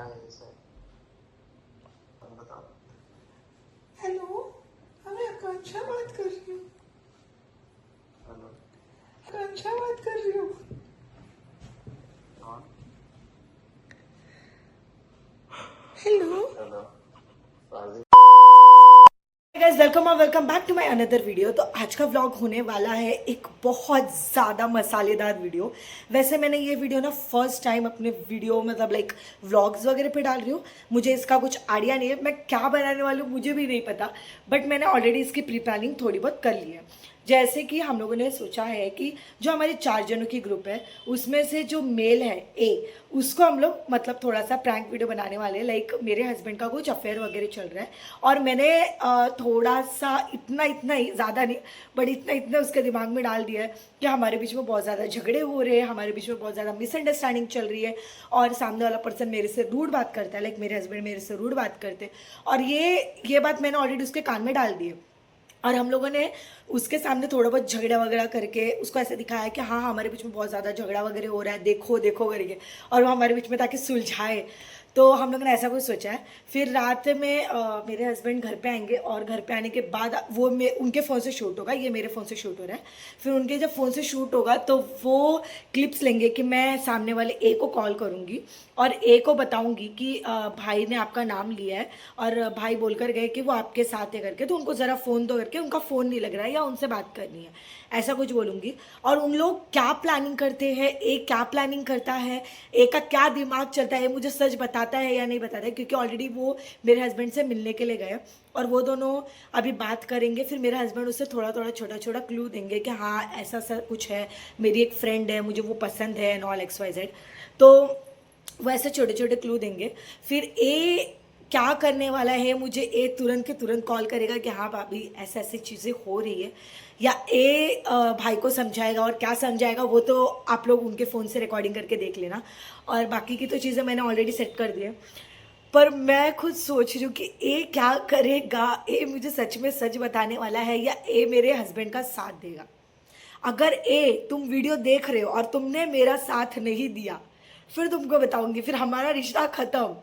Hello, मैं आकांक्षा बात कर रही हूँ। आकांक्षा बात कर रही हूँ। Hello guys, welcome back to my another video. तो आज का व्लॉग होने वाला है एक बहुत ज़्यादा मसालेदार वीडियो। वैसे मैंने ये वीडियो ना फर्स्ट टाइम अपने वीडियो मतलब लाइक व्लॉग्स वगैरह पे डाल रही हूँ। मुझे इसका कुछ आइडिया नहीं है, मैं क्या बनाने वाली हूँ मुझे भी नहीं पता, बट मैंने ऑलरेडी इसकी प्री प्लानिंग थोड़ी बहुत कर ली है। जैसे कि हम लोगों ने सोचा है कि जो हमारे 4 जनों की ग्रुप है उसमें से जो मेल है ए, उसको हम लोग मतलब थोड़ा सा प्रैंक वीडियो बनाने वाले हैं। लाइक मेरे हस्बैंड का कुछ अफेयर वगैरह चल रहा है और मैंने थोड़ा सा इतना इतना ही, ज़्यादा नहीं बट इतना इतना उसके दिमाग में डाल दिया है कि हमारे बीच में बहुत ज़्यादा झगड़े हो रहे हैं, हमारे बीच में बहुत ज़्यादा मिसअंडरस्टैंडिंग चल रही है और सामने वाला पर्सन मेरे से रूड बात करता है। लाइक मेरे हस्बैंड मेरे से रूड बात करते हैं और ये बात मैंने ऑलरेडी उसके कान में डाल दी है। और हम लोगों ने उसके सामने थोड़ा बहुत झगड़ा वगैरह करके उसको ऐसे दिखाया कि हाँ हमारे बीच में बहुत ज़्यादा झगड़ा वगैरह हो रहा है, देखो देखो करके, और वो हमारे बीच में ताकि सुलझाए। तो हम लोगों ने ऐसा कुछ सोचा है। फिर रात में मेरे हस्बैंड घर पे आएंगे और घर पे आने के बाद वो उनके फ़ोन से शूट होगा, ये मेरे फ़ोन से शूट हो रहा है। फिर उनके जब फ़ोन से शूट होगा तो वो क्लिप्स लेंगे कि मैं सामने वाले ए को कॉल करूँगी और ए को बताऊँगी कि भाई ने आपका नाम लिया है और भाई बोलकर गए कि वो आपके साथ है करके, तो उनको ज़रा फ़ोन दो करके, उनका फ़ोन नहीं लग रहा है या उनसे बात करनी है, ऐसा कुछ बोलूँगी। और उन लोग क्या प्लानिंग करते हैं, ए क्या प्लानिंग करता है, ए का क्या दिमाग चलता है, मुझे सच बताता है या नहीं बताता है, क्योंकि ऑलरेडी वो मेरे हस्बैंड से मिलने के लिए गए और वो दोनों अभी बात करेंगे। फिर मेरा हस्बैंड उससे थोड़ा थोड़ा छोटा छोटा क्लू देंगे कि हाँ ऐसा ऐसा कुछ है, मेरी एक फ्रेंड है, मुझे वो पसंद है एंड ऑल XYZ। तो वो ऐसे छोटे छोटे क्लू देंगे। फिर ए क्या करने वाला है, मुझे ए तुरंत के तुरंत कॉल करेगा कि हाँ भाभी ऐसे ऐसी चीज़ें हो रही है, या ए भाई को समझाएगा, और क्या समझाएगा वो तो आप लोग उनके फ़ोन से रिकॉर्डिंग करके देख लेना। और बाकी की तो चीज़ें मैंने ऑलरेडी सेट कर दी है। पर मैं खुद सोच रही हूँ कि ए क्या करेगा, ए मुझे सच में सच बताने वाला है या ए मेरे हस्बैंड का साथ देगा। अगर ए तुम वीडियो देख रहे हो और तुमने मेरा साथ नहीं दिया फिर तुमको बताऊंगी, फिर हमारा रिश्ता ख़त्म।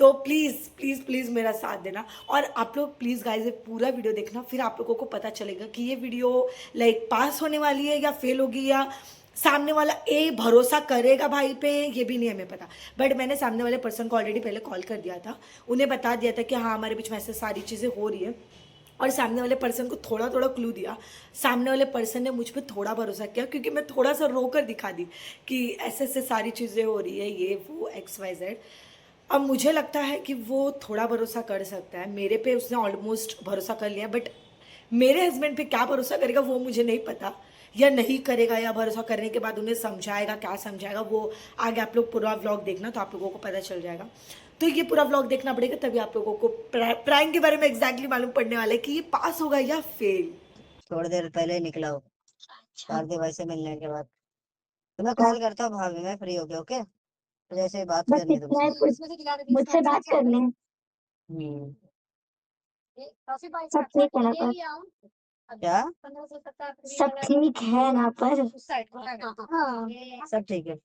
तो प्लीज़ प्लीज़ प्लीज़ मेरा साथ देना। और आप लोग प्लीज़ गाइस ये पूरा वीडियो देखना, फिर आप लोगों को पता चलेगा कि ये वीडियो लाइक पास होने वाली है या फेल होगी, या सामने वाला ए भरोसा करेगा भाई पे, ये भी नहीं हमें पता। बट मैंने सामने वाले पर्सन को ऑलरेडी पहले कॉल कर दिया था, उन्हें बता दिया था कि हाँ हमारे बीच में ऐसे सारी चीज़ें हो रही है, और सामने वाले पर्सन को थोड़ा थोड़ा क्लू दिया। सामने वाले पर्सन ने मुझ पर थोड़ा भरोसा किया क्योंकि मैं थोड़ा सा रो कर दिखा दी कि ऐसे ऐसे सारी चीज़ें हो रही है, ये वो XYZ। अब मुझे लगता है कि वो थोड़ा भरोसा कर सकता है मेरे पे, उसने ऑलमोस्ट भरोसा कर लिया, बट मेरे हस्बैंड पे क्या भरोसा करेगा वो मुझे नहीं पता, या नहीं करेगा, या भरोसा करने के बाद उन्हें समझाएगा, क्या समझाएगा वो आगे आप लोग पूरा व्लॉग देखना तो आप लोगों को पता चल जाएगा। तो ये पूरा व्लॉग देखना पड़ेगा तभी आप लोगों को प्रैंक के बारे में एग्जैक्टली मालूम पड़ने वाला है कि ये पास होगा या फेल। थोड़ी देर पहले ही निकला हो पार्थिव भाई से मिलने के बाद। तो मैं कॉल करता हूँ भाभी, मैं फ्री हो गया। ओके, तो जैसे बात बस करनी है इतना है, तुमसे। मुझसे बात करनी है। हम्म, सब ठीक है ना पर? क्या सब ठीक है ना पर? सब ठीक है।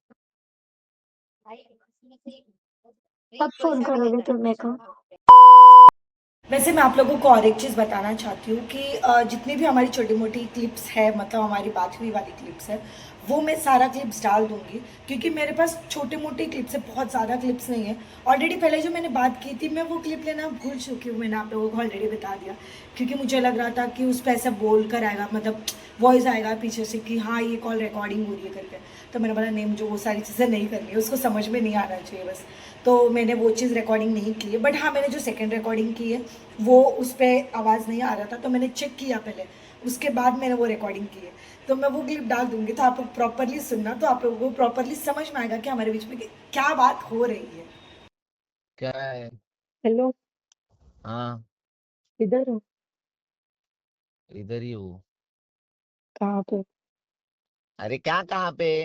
कब फोन करोगे तुम मेरे को? वैसे मैं आप लोगों को और एक चीज़ बताना चाहती हूँ कि जितनी भी हमारी छोटी मोटी क्लिप्स है, मतलब हमारी बात हुई वाली क्लिप्स है, वो मैं सारा क्लिप्स डाल दूँगी, क्योंकि मेरे पास छोटे मोटे क्लिप्स है, बहुत ज़्यादा क्लिप्स नहीं है। ऑलरेडी पहले जो मैंने बात की थी मैं वो क्लिप लेना भूल चुकी हूँ, मैंने आप लोगों को ऑलरेडी बता दिया, क्योंकि मुझे लग रहा था कि उस पर ऐसा बोल कर आएगा, मतलब वॉइस आएगा पीछे से कि हाँ ये कॉल रिकॉर्डिंग हो रही है करके। तो मैंने बोला नहीं, मुझे वो सारी चीज़ें नहीं करनी है, उसको समझ में नहीं आना चाहिए बस। तो मैंने वो चीज़ रिकॉर्डिंग नहीं की है, बट हाँ मैंने जो सेकेंड रिकॉर्डिंग की है वो उस पर आवाज़ नहीं आ रहा था तो मैंने चेक किया पहले, उसके बाद मैंने वो रिकॉर्डिंग की है। तो मैं वो क्लिप डाल दूंगी तो आप लोग प्रॉपरली सुनना, तो आप लोगों को प्रॉपरली समझ में आएगा कि हमारे बीच में क्या बात हो रही है। क्या है? हेलो, हाँ, इधर हो? इधर ही हूँ। कहाँ पे? अरे क्या कहाँ पे?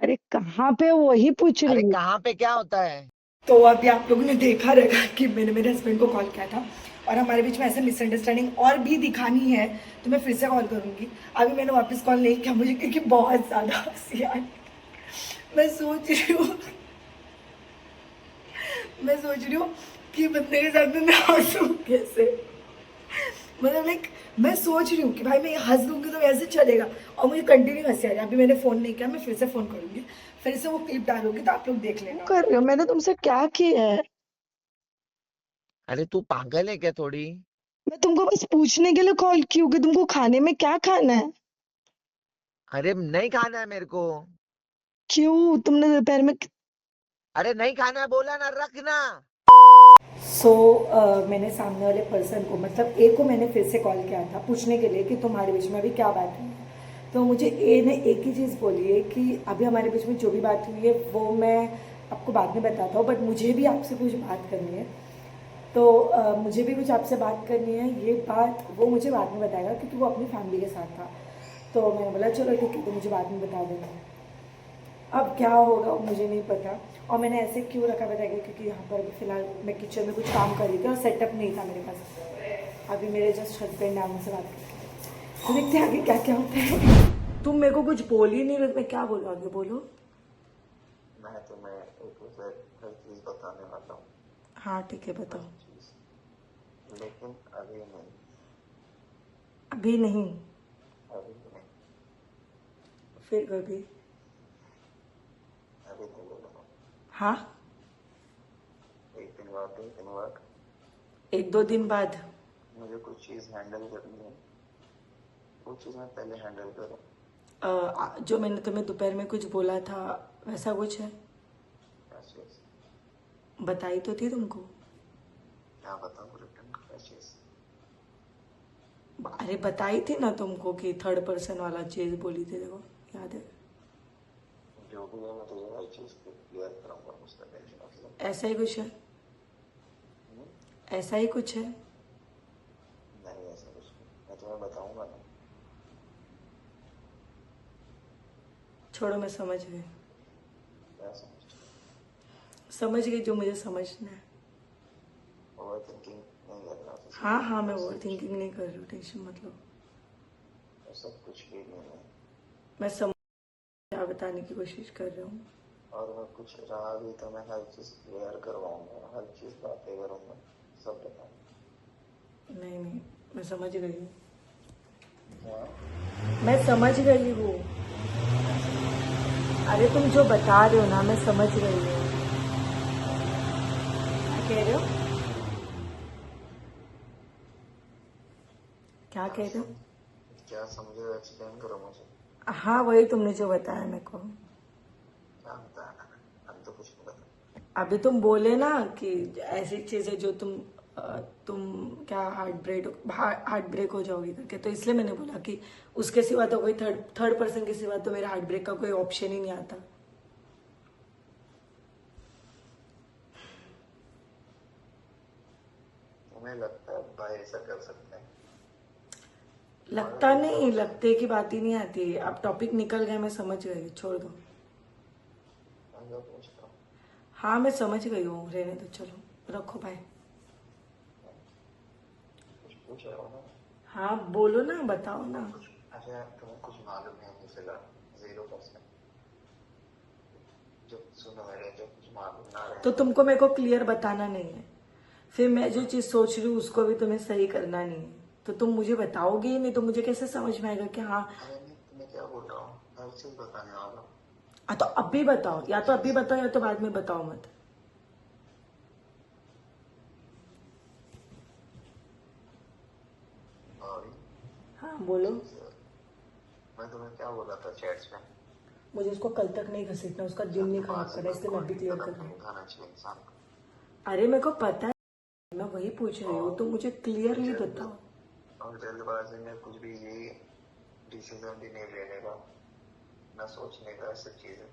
अरे कहाँ पे हो, वही पूछ अरे रही हूँ। कहाँ पे क्या होता है? तो अभी आप लोगों ने देखा रहेगा कि मैंने मेरे हस्बैंड को कॉल किया था और हमारे बीच में ऐसे मिसअंडरस्टैंडिंग और भी दिखानी है तो मैं फिर से कॉल करूँगी। अभी मैंने वापस कॉल नहीं किया मुझे, क्योंकि बहुत ज़्यादा हंसी आई। मैं सोच रही हूँ मैं सोच रही हूँ कि बंदे के साथ में मैं हंसूँ कैसे, मतलब लाइक मैं सोच रही हूँ कि भाई मैं हंस दूंगी तो वैसे चलेगा, और मुझे कंटिन्यू हंसी आ रही है। अभी मैंने फ़ोन नहीं किया, मैं फिर से फ़ोन करूँगी, फिर से वो क्लिप डालूंगी तो आप लोग देख क्यों लेना। कर रहे हो? मैंने तुमसे क्या किया है? अरे तू पागल है क्या थोड़ी? मैं तुमको बस पूछने के लिए कॉल की हूँ कि तुमको खाने में क्या खाना है। अरे नहीं खाना है मेरे को। क्यों? तुमने दोपहर में अरे नहीं खाना है बोला ना, रखना। सो मैंने सामने वाले पर्सन को, मतलब ए को मैंने फिर से कॉल किया था पूछने के लिए कि तुम्हारे बीच में अभी क्या बात हुई है। तो मुझे ए ने एक ही चीज़ बोली है कि अभी हमारे बीच में जो भी बात हुई है वो मैं आपको बाद में बताता हूँ, बट मुझे भी आपसे कुछ बात करनी है। तो मुझे भी कुछ आपसे बात करनी है, ये बात वो मुझे बाद में बताएगा क्योंकि वो अपनी फैमिली के साथ था। तो मैंने बोला चलो ठीक है, तो मुझे बाद में बता देना। अब क्या होगा वो मुझे नहीं पता, और मैंने ऐसे क्यों रखा बताएगा क्योंकि यहाँ पर फिलहाल मैं किचन में कुछ काम कर रही थी और सेटअप नहीं था मेरे पास। अभी मेरे जस्ट हस्बैंड ने मुझसे बात करके, तो देखते हैं आगे क्या क्या होता है। तुम मेरे को कुछ बोल ही नहीं रहे, मैं क्या बोलूँ आगे, बोलो। मैं तुम्हें एक हर चीज बताने वाला हूँ, हाँ ठीक है, बताओ। चीज, लेकिन अभी नहीं, अभी नहीं, अभी नहीं, फिर कभी। अभी तो बोलो। हाँ, एक दिन बाद, 2 दिन बाद 1-2 दिन बाद। मुझे कुछ चीज हैंडल करनी है, वो चीज मैं पहले हैंडल करूँ। जो मैंने तुम्हें दोपहर में कुछ बोला था वैसा कुछ है? ऐसे बताई तो थी तुमको। क्या बताऊँ रिटर्न क्या चीज? अरे बताई थी ना तुमको कि थर्ड पर्सन वाला चीज बोली थी, देखो याद है। जो भी है मैं तुझे हर चीज क्लियर करूंगा, उसका टेंशन मत ले। ऐसा ही कुछ है, ऐसा ही कुछ है। नहीं ऐसा कुछ नहीं, मैं तुम्हें बताऊंगा ना। छोड़ो, मैं समझ गई, क्या समझ? समझ गई जो मुझे समझना है। ओवर थिंकिंग नहीं करना। हाँ हाँ, मैं ओवर थिंकिंग नहीं कर रही हूँ, टेंशन मत लो। ऐसा कुछ भी नहीं है, मैं समझ क्या बताने की कोशिश कर रही हूँ। और मैं कुछ रहा भी तो मैं हर चीज क्लियर करवाऊंगा, हर चीज बातें करूंगा, सब बताऊंगा। नहीं नहीं, मैं समझ गई हूँ, हाँ, मैं समझ गई हूँ। अरे तुम जो बता रहे हो ना, मैं समझ गई हूँ। क्या कह रहे हो? क्या कह रहे हो? क्या समझे एक्सप्लेन करो मुझे। हाँ, वही तुमने जो बताया मेरे को। क्या बताना है, हम तो कुछ नहीं बता। अभी तुम बोले ना कि ऐसी चीजें जो तुम क्या हार्ट ब्रेक हो जाओगी करके, तो इसलिए मैंने बोला कि उसके सिवा तो कोई थर्ड पर्सन के सिवा तो मेरा हार्ट ब्रेक का कोई ऑप्शन ही नहीं आता। तुम्हें लगता है भाई ऐसा कर सकते हैं? लगता नहीं, लगते की बात ही नहीं आती। अब टॉपिक निकल गया, मैं समझ गई, छोड़ दो। मैं जो पूछता हूँ, हाँ मैं समझ गई हूँ, रहने दो, चलो रखो, बाय। कुछ पूछ रहा हो ना? हाँ बोलो ना, बताओ ना। कुछ अच्छा, तुम्हें कुछ मालूम है नहीं फिलहाल? 0%। जो सुनो मेरे, जो कुछ मालूम ना रहे तो तुमको मेरे को क्लियर बताना नहीं है, फिर मैं जो चीज सोच रही हूँ उसको भी तुम्हें सही करना नहीं है, तो तुम मुझे बताओगे ही नहीं तो मुझे कैसे समझ में आएगा कि हाँ। अरे नहीं, तुम्हें क्या बोल रहा हूँ, हर चीज बताने वाला हूँ। तो अभी बताओ, या तो अभी बताओ या तो बाद में बताओ मत। और हाँ बोलो। मैं तुम्हें क्या बोला था चैट्स में? मुझे उसको कल तक नहीं घसीटना, उसका दिन नहीं खराब करना, इसलिए मैं अभी क्लियर कर रही कदम हूँ। उठाना चाहिए इंसान को। अरे मेरे को पता है, मैं वही पूछ रही हूँ, तो मुझे क्लियरली बताओ। और जल्दबाजी में कुछ भी ये डिसीजन भी नहीं लेने का, ना सोचने का, सब चीजें।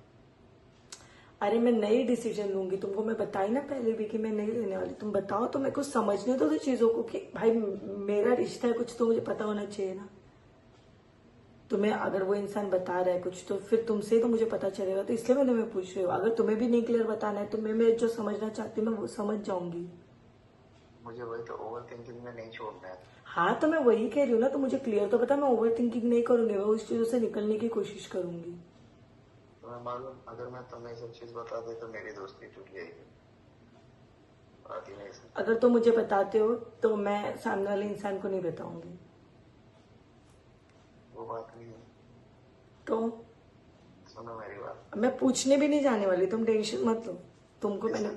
अरे मैं नई डिसीजन लूंगी, तुमको मैं बताई ना पहले भी कि मैं नहीं लेने वाली। तुम बताओ तो मेरे को समझने दो तो चीजों को कि भाई मेरा रिश्ता है कुछ तो मुझे पता होना चाहिए ना। तुम्हें अगर वो इंसान बता रहा है कुछ तो फिर तुमसे ही तो मुझे पता चलेगा, तो इसलिए मैं तुम्हें पूछ रही हूँ। अगर तुम्हें भी नहीं क्लियर बताना है तो मैं जो समझना चाहती हूँ मैं वो समझ जाऊंगी। मुझे वही तो, ओवर थिंकिंग में नहीं छोड़ना है। हाँ तो मैं वही कह रही हूँ ना, तो मुझे क्लियर तो पता, मैं ओवर थिंकिंग नहीं करूंगी, मैं उस चीजों से निकलने की कोशिश करूंगी। तुम्हें मालूम, अगर मैं तुम्हें सब चीज बता दे तो मेरी दोस्ती टूट जाएगी। बात ही नहीं सुन। अगर तुम मुझे बताते हो तो मैं सामने वाले इंसान को नहीं बताऊंगी। वो बात नहीं है। तो सुनो मेरी बात। मैं पूछने भी नहीं जाने वाली, तुम टेंशन मत लो। तुमको मैंने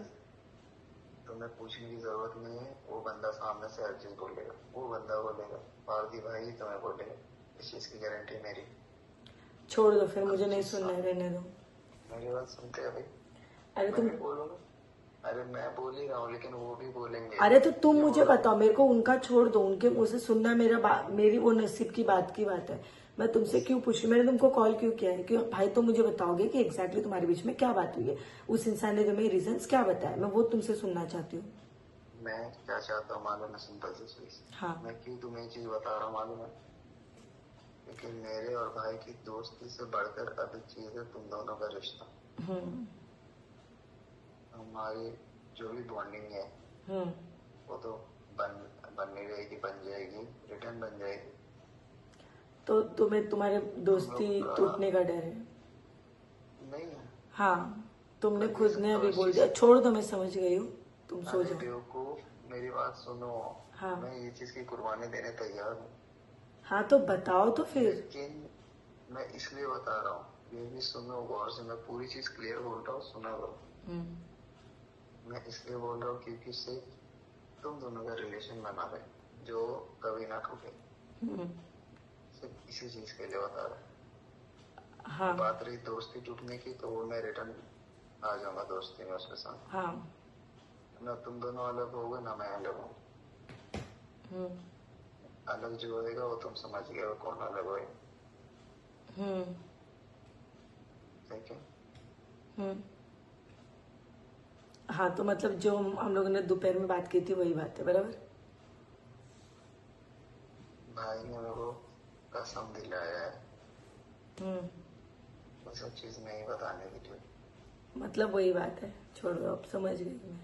तुम्हें पूछने की जरूरत नहीं है। वो बंदा सामने से हर चीज बोलेगा। वो बंदा बोलेगा, पारदी भाई तुम्हें बोलेगा। इस चीज की गारंटी मेरी। छोड़ दो फिर, मुझे नहीं सुनना है, रहने दो। मेरी बात सुनते हैं भाई। अरे मैं तुम भी बोलूंगा। अरे मैं बोल ही रहा हूँ, लेकिन वो भी बोलेंगे। अरे तो तुम ये मुझे बोलो। बताओ, मेरे को उनका छोड़ दो, उनके मुंह से सुनना मेरी वो नसीब की बात है। मैं तुमसे क्यों पूछ रही, मैंने तुमको कॉल क्यों किया है? क्यों भाई, तुम मुझे बताओगे कि एग्जैक्टली तुम्हारे बीच में क्या बात हुई है, उस इंसान ने तुम्हें रीजंस क्या बताया, मैं वो तुमसे सुनना चाहती हूँ। मैं क्या चाहता हूँ मालूम है? सिंपल सी चीज। हाँ। मैं क्यों तुम्हें ये चीज बता रहा हूँ मालूम है? क्योंकि मेरे और भाई की दोस्ती से बढ़कर अधिक चीज है तुम दोनों का रिश्ता। हम्म हमारी जो भी बॉन्डिंग है हम्म वो तो बननी रहेगी, बन जाएगी, रिटर्न बन जाएगी। तो तुम्हें तुम्हारे हम दोस्ती लोग का टूटने का डर है? नहीं। हाँ, तुमने कर भी खुद ने सकता हूँ अभी इस बोल चीज दिया। को। छोड़ दो, मैं समझ गई हूँ, तुम सो अरे जाओ। बेवकूफ, मेरी बात सुनो। हाँ। मैं ये चीज की कुर्बानी देने तैयार हूँ, हाँ तो बताओ तो फिर। लेकिन मैं इसलिए बता रहा हूँ, ये भी सुनो गौर से। मैं पूरी चीज क्लियर बोल रहा हूँ, सुना करो। हम्म मैं इसलिए बोल रहा हूँ क्योंकि सिर्फ तुम दोनों का रिलेशन बना रहे, जो कभी ना टूटे। हम्म, सिर्फ इसी चीज के लिए बता रहा हूँ। हाँ बात रही दोस्ती टूटने की, तो वो मैं रिटर्न आ जाऊंगा दोस्ती में उसके साथ। हाँ। ना तुम दोनों अलग होगे ना मैं अलग हूँ। हम्म अलग जो होएगा वो तुम समझ गए हो कौन अलग होएगा। हम्म ठीक है? हम्म। हाँ तो मतलब जो हम लोगों ने दोपहर में बात की थी वही बात है, बराबर? भाई ने मेरे को कसम दिलाया है हम्म। वो सब चीज नहीं बताने के लिए। मतलब वही बात है, छोड़ दो, अब समझ गई मैं।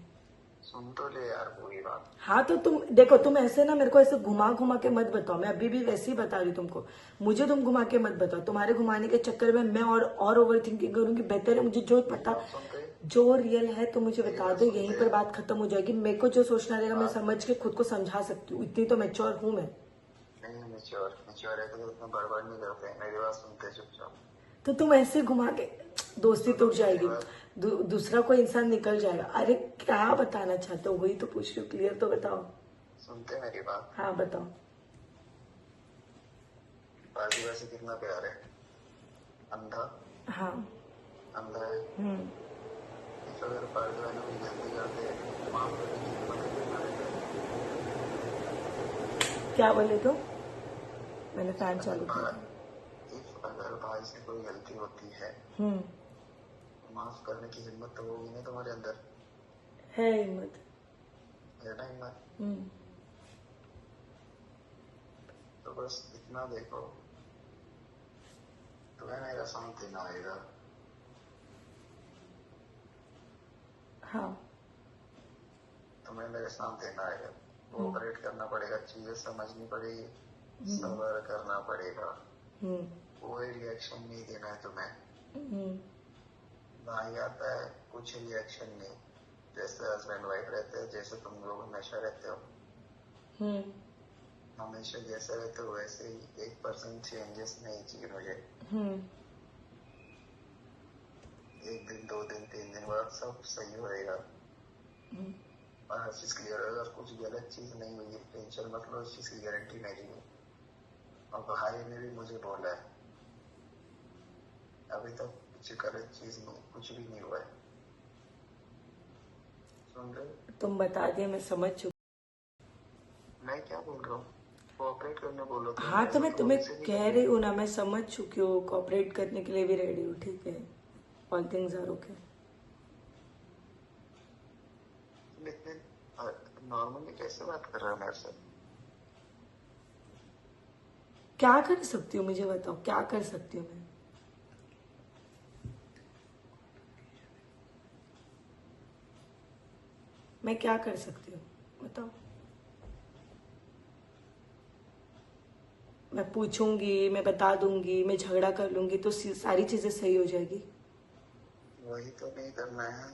सुन तो ले यार पूरी बात। हाँ तो तुम देखो, तुम ऐसे ना मेरे को ऐसे घुमा घुमा के मत बताओ, मैं अभी भी वैसे ही बता रही हूँ तुमको। मुझे तुम घुमा के मत बताओ, तुम्हारे घुमाने के चक्कर में मैं और ओवर थिंकिंग करूंगी। बेहतर है मुझे जो पता, बात सुनते जो रियल है तो मुझे मेरी बता बात दो, सुनते यहीं पर बात खत्म हो जाएगी। मेरे को जो सोचना रहेगा मैं समझ के खुद को समझा सकती हूँ, इतनी तो मैच्योर हूँ मैं। नहीं। मेच्योर है तो इतना बर्बाद नहीं करते। मेरी बात सुनते चुपचाप। तो तुम ऐसे घुमा के दोस्ती टूट मेरी जाएगी, बात दूसरा कोई इंसान निकल जाएगा। अरे क्या बताना चाहते हो, वही तो पूछ रही हूँ, क्लियर तो बताओ। सुनते मेरी बात। हाँ बताओ। पार्टी वैसे कितना प्यार है। अंधा हाँ। अंधा है। हम्म। इस अगर पार्टी वाले कोई गलती करते माफ करने की हिम्मत है कितना रहता है। क्या बोले तो? मैंने फैन अगर चालू किया था। अगर भाई से कोई गलती होती है हम्म। तो माफ करने की हिम्मत तो होगी ना तुम्हारे अंदर। है हिम्मत। है ना हिम्मत? हम्म। तो बस इतना देखो, तुम्हें मेरा साथ देना आएगा। हाँ। तुम्हें मेरे साथ देना आएगा। कोऑपरेट करना पड़ेगा, चीजें समझनी पड़ेगी, सब्र करना पड़ेगा। हम्म कोई रिएक्शन नहीं देना है तुम्हें। हम्म भाई आता है, कुछ रिएक्शन नहीं। जैसे हस्बैंड वाइफ रहते हैं, जैसे तुम लोग हमेशा रहते हो, हम्म हमेशा जैसे रहते हो वैसे ही। 1% चेंजेस नहीं चाहिए मुझे। हम्म 1 दिन 2 दिन 3 दिन बाद सब सही होएगा हम्म। और हर चीज क्लियर होगा। और कुछ गलत चीज नहीं हुई है, टेंशन मत लो, इस चीज की गारंटी मेरी है। और भाई ने भी मुझे बोला है अभी तक कुछ गलत चीज नहीं, कुछ भी नहीं हुआ है। सुन रहे हो? तुम बता दिए, मैं समझ चुकी। मैं क्या बोल रहा हूँ? कोऑपरेट करने बोलो तो। हाँ तो मैं तुम्हें ऐसे नहीं कह करना। रही हूँ ना, मैं समझ चुकी हूँ, कोऑपरेट करने के लिए भी रेडी हूँ, ठीक है? All things are okay. तुम इतने नॉर्मली कैसे बात कर रहे हो मेरे से? क्या कर सकती हूँ मुझे बताओ, क्या कर सकती हूँ मैं? मैं क्या कर सकती हूँ बताओ? मैं पूछूंगी, मैं बता दूंगी, मैं झगड़ा कर लूंगी तो सारी चीजें सही हो जाएगी। वही तो नहीं करना है।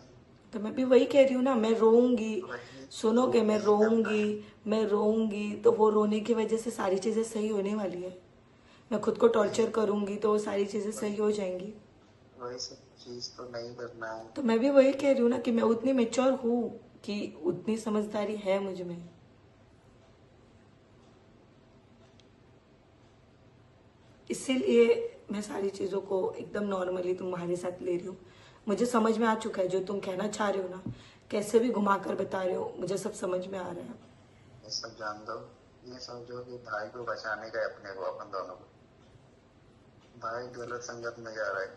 तो मैं भी वही कह रही हूँ ना, मैं रोऊंगी, वही सुनोगे, मैं यही करना है। रोऊंगी तो वो रोने की वजह से सारी चीजें सही होने वाली है। मैं खुद को टॉर्चर करूंगी तो वो सारी चीजें सही हो जाएंगी। वही सब चीज तो नहीं करना है। तो मैं भी वही कह रही हूँ ना कि मैं उतनी मेच्योर हूँ कि उतनी समझदारी है मुझ में। इसीलिए मैं सारी चीज़ों को एकदम नॉर्मली तुम्हारे साथ ले रही हूँ। मुझे समझ में आ चुका है जो तुम कहना चाह रहे हो ना, कैसे भी घुमा कर बता रहे हो, मुझे सब समझ में आ रहा है। ये सब जान दो, ये समझो कि भाई को बचाने का है अपने को, अपन दोनों को। भाई गलत संगत में जा रहा है,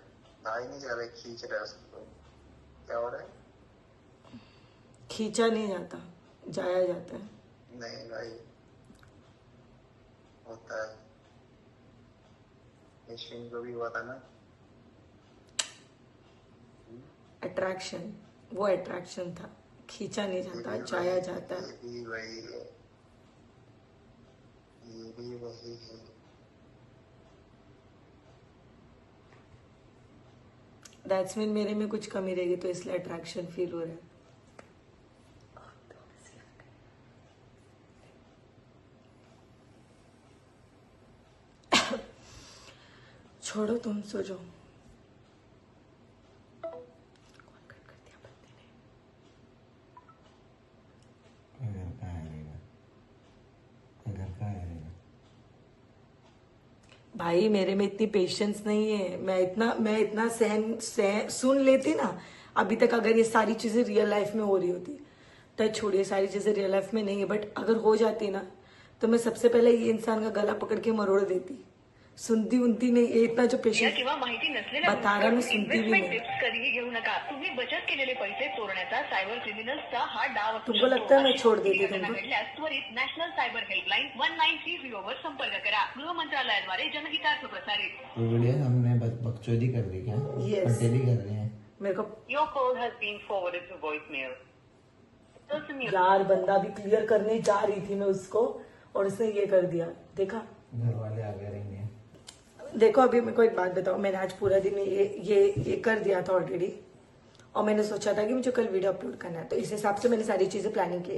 भाई नहीं जा रहा है, खींच रहा है उसको। क्या हो रहा है? खींचा नहीं जाता, जाया जाता है। नहीं भाई, होता है। यशविन को भी हुआ था ना। अट्रैक्शन, वो अट्रैक्शन था, खींचा नहीं जाता, जाया जाता है। ये भी वही है, ये भी वही है। दैट्स मीन मेरे में कुछ कमी रहेगी तो इसलिए अट्रैक्शन फील हो रहा है। छोड़ो, तुम सो जाओ। भाई मेरे में इतनी पेशेंस नहीं है, मैं इतना सुन लेती ना अभी तक, अगर ये सारी चीजें रियल लाइफ में हो रही होती। टच छोड़िए, सारी चीजें रियल लाइफ में नहीं है, बट अगर हो जाती ना तो मैं सबसे पहले ये इंसान का गला पकड़ के मरोड़ देती। सुनती उनती नहीं, ये इतना जो पेशेंस किंवा माहिती नसलेल्या बता रहा, मैं सुनती भी इन्व्हेस्टमेंट नहीं। टिप्स कधीही घेऊ नका. तुम्ही बचत केलेले पैसे चोरण्याचा सायबर क्रिमिनल्सचा हा डाव असू तुमको लगता है मैं अशी छोड़ कोणतीही देती घटना तुमको? घडल्यास त्वरित नॅशनल सायबर हेल्पलाईन 1930 वर संपर्क करा. गृह मंत्रालयाद्वारे जनहितार्थ प्रसारित. तो वीडियो हमने बकचोदी कर दी क्या? Yes. पटेली कर रहे हैं। मेरे को Your call has been forwarded to voicemail. person you यार, बंदा भी क्लियर करने जा रही थी मैं उसको और उसने ये कर दिया, देखा। घर वाले आ गए रहेंगे। देखो अभी मेरे को एक बात बताओ, मैंने आज पूरा दिन ये कर दिया था ऑलरेडी, और मैंने सोचा था कि मुझे कल वीडियो अपलोड करना है, तो इस हिसाब से मैंने सारी चीजें प्लानिंग की।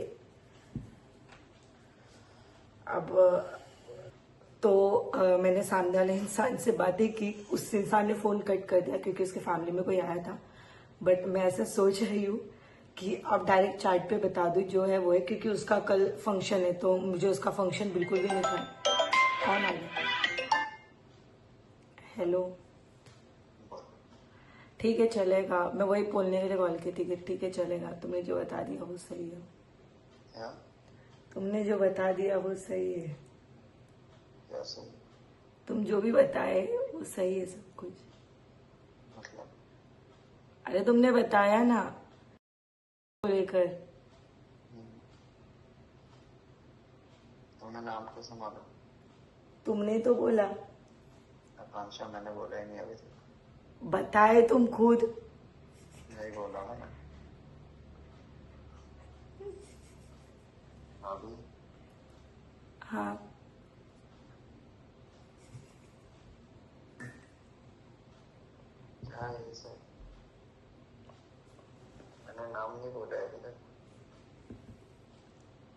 अब मैंने सामने वाले इंसान से बातें की, उस इंसान ने फोन कट कर दिया क्योंकि उसके फैमिली में कोई आया था। बट मैं ऐसा सोच रही हूँ कि अब डायरेक्ट चैट पे बता दूं, जो है वो है, क्योंकि उसका कल फंक्शन है तो मुझे उसका फंक्शन बिल्कुल भी नहीं था। कौन आ गया? हेलो, ठीक है चलेगा, मैं वही बोलने के लिए कॉल की थी। ठीक है चलेगा, तुमने जो बता दिया वो सही है। क्या? तुमने जो बता दिया वो सही है, क्या सही? तुम जो भी बताए वो सही है सब कुछ। मतलब अरे तुमने बताया ना लेकर। तुमने नाम कैसे मालूम? तुमने तो बोला, आकांक्षा, मैंने बोला ही नहीं अभी तक। बताए तुम खुद। नहीं बोला ना मैं अभी। हाँ, क्या है ये सब? मैंने नाम नहीं बोला है अभी तक।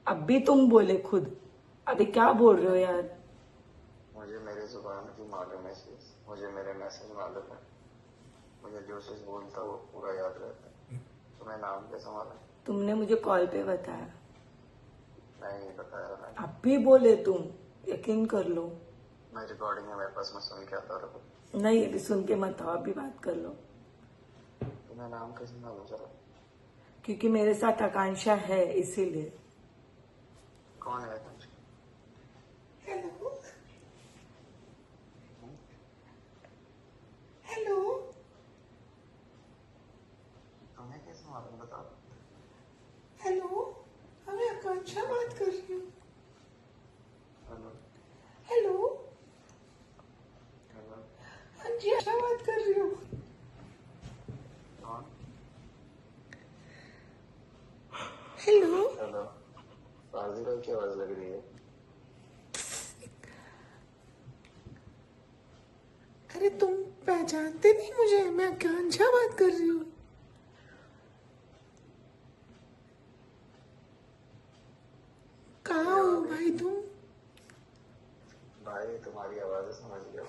अब भी तुम बोले खुद, अभी क्या बोल रहे हो यार? मुझे मेरे जुबान की मालूम है चीज, मुझे मेरे मैसेज मालूम है, मुझे जो चीज बोलता वो पूरा याद रहता है। तुम्हें नाम कैसे मालूम? तुमने मुझे कॉल पे बताया। नहीं बताया मैंने। अब भी बोले तुम, यकीन कर लो। मैं रिकॉर्डिंग है मेरे पास, मैं सुन के आता रहा। नहीं, अभी सुन के मत आओ, अभी बात कर लो। तुम्हें नाम कैसे मालूम चला? क्योंकि मेरे साथ आकांक्षा है इसीलिए। कौन है आकांक्षा? हेलो, तुम्हें कैसे मालूम बताओ? हेलो, मैं आकांक्षा बात कर रही हूँ। हेलो हेलो, हेलो, हाँ जी, आशा बात कर रही हूँ। कौन? हेलो, हेलो, फाजिल की आवाज लग रही है। अरे तुम पहचानते नहीं मुझे, मैं आकांक्षा बात कर रही हूँ। तुम्हारी आवाज समझ गया।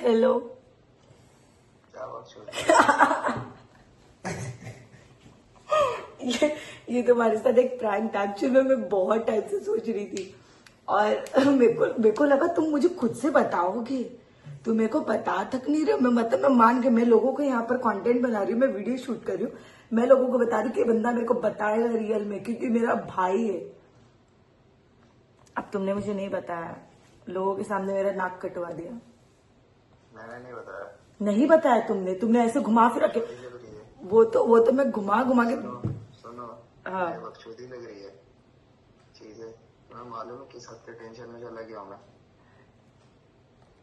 हेलो। क्या बकचोदी? ये तुम्हारे साथ एक प्रैंक था। एक्चुअली मैं बहुत टाइम से सोच रही थी और मेरे को लगा तुम मुझे खुद से बताओगे। तुम मेरे को बता तक नहीं रहे हो। मैं मान के मैं लोगों को यहाँ पर कंटेंट बना रही हूँ, मैं वीडियो शूट कर रही हूँ, मैं लोगों को बता रही हूँ कि बंदा मेरे को बताएगा रियल में, क्योंकि मेरा भाई है। अब तुमने मुझे नहीं बताया, लोगों के सामने मेरा नाक कटवा दिया। मैंने नहीं बताया। नहीं बताया तुमने ऐसे घुमा फिरा के। बकचोदी लग रही है। वो तो मैं घुमा के। सुनो, हाँ। ये बकचोदी लग रही है चीजें। तुम्हें मालूम है किस हद के टेंशन में चला गया हूँ मैं?